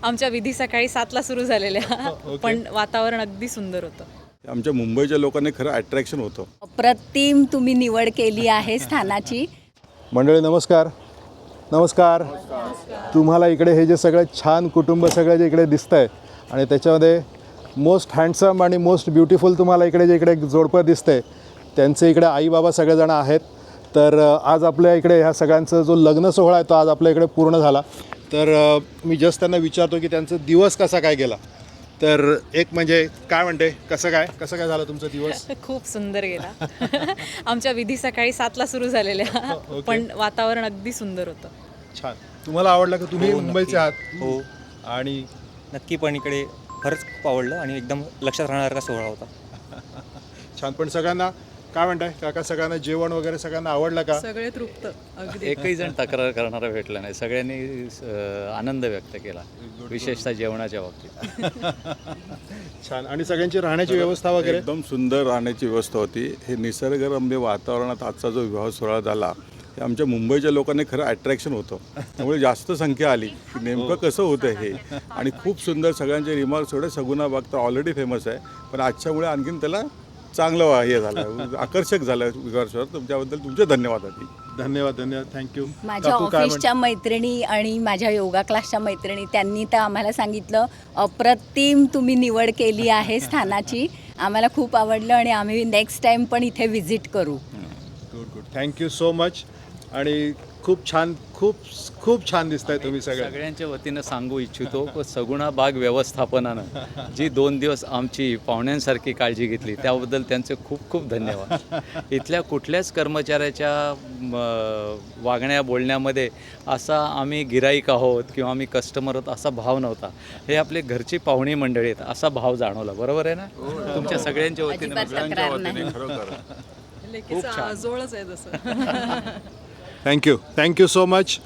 आमच्या विधी सकाळी 7ला सुरू झालेल्या पण वातावरण अगदी सुंदर होतं. आमच्या मुंबईच्या लोकांनी खरं अट्रॅक्शन होतं. अप्रतिम तुम्ही निवड केली आहे स्थानाची. मंडळी नमस्कार. नमस्कार. तुम्हाला इकडे हे जे सगळं छान कुटुंब सगळं जे इकडे दिसतं आहे आणि त्याच्यामध्ये मोस्ट हँडसम आणि मोस्ट ब्युटिफुल तुम्हाला इकडे जे इकडे जोडपं दिसतं आहे त्यांचे इकडे आई बाबा सगळेजण आहेत. तर आज आपल्या इकडे ह्या सगळ्यांचा जो लग्न सोहळा आहे तो आज आपल्या इकडे पूर्ण झाला. तर मी जस्ट त्यांना विचारतो की त्यांचा दिवस कसा काय गेला. तर एक म्हणजे काय म्हणते कसं काय झालं तुमचा दिवस. खूप सुंदर गेला. आमच्या विधी सकाळी 7ला सुरू झालेल्या पण वातावरण अगदी सुंदर होतं. छान. तुम्हाला आवडलं का. तुम्ही मुंबईचे आहात. हो आणि नक्की, पण इकडे खरंच खूप आवडलं आणि एकदम लक्षात राहणारा सोहळा होता. छान. पण सगळ्यांना काय म्हणताय काका, सगळ्यांना जेवण वगैरे सगळ्यांना आवडलं का. सगळे तृप्त अगदी. एकही जण तक्रार करणारा भेटला नाही. सगळ्यांनी आनंद व्यक्त केला, विशेषतः जेवणाच्या बाबतीत. छान. आणि सगळ्यांची राहण्याची व्यवस्था वगैरे एकदम सुंदर राहण्याची व्यवस्था होती. हे निसर्गरम्य वातावरणात आजचा जो विवाह सोहळा झाला ते आमच्या मुंबईच्या लोकांनी खरं अट्रॅक्शन होतं. त्यामुळे जास्त संख्या आली की नेमकं कसं होतं हे. आणि खूप सुंदर सगळ्यांचे रिमार्क्स एवढे. सगुना बाग तर ऑलरेडी फेमस आहे पण आजच्यामुळे आणखीन त्याला चांगलं हे झालं, आकर्षक झालं विकासवर. तुमच्याबद्दल तुमचे धन्यवाद आधी. धन्यवाद. थँक्यू. माझ्या ऑफिसच्या मैत्रिणी आणि माझ्या योगा क्लासच्या मैत्रिणी त्यांनी तर आम्हाला सांगितलं अप्रतिम तुम्ही निवड केली आहे स्थानाची. आम्हाला खूप आवडलं आणि आम्ही नेक्स्ट टाईम पण इथे व्हिजिट करू. गुड. Thank you so much. आणि खूप छान दिसत आहे तुम्ही सगळे. सगळ्यांच्या वतीनं सांगू इच्छितो की सगुणा बाग व्यवस्थापनानं जी 2 दिवस आमची पाहुण्यांसारखी काळजी घेतली त्याबद्दल त्यांचे खूप खूप धन्यवाद. इथल्या कुठल्याच कर्मचाऱ्याच्या वागण्या बोलण्यामध्ये असा आम्ही गिराईक आहोत किंवा आम्ही कस्टमर आहोत असा भाव नव्हता. हे आपले घरची पाहुणी मंडळी आहेत असा भाव जाणवला. बरोबर आहे ना. तुमच्या सगळ्यांच्या वतीनं अजिबात तक्रार नाही. लेकीचा आजोळच आहे तसं. Thank you so much.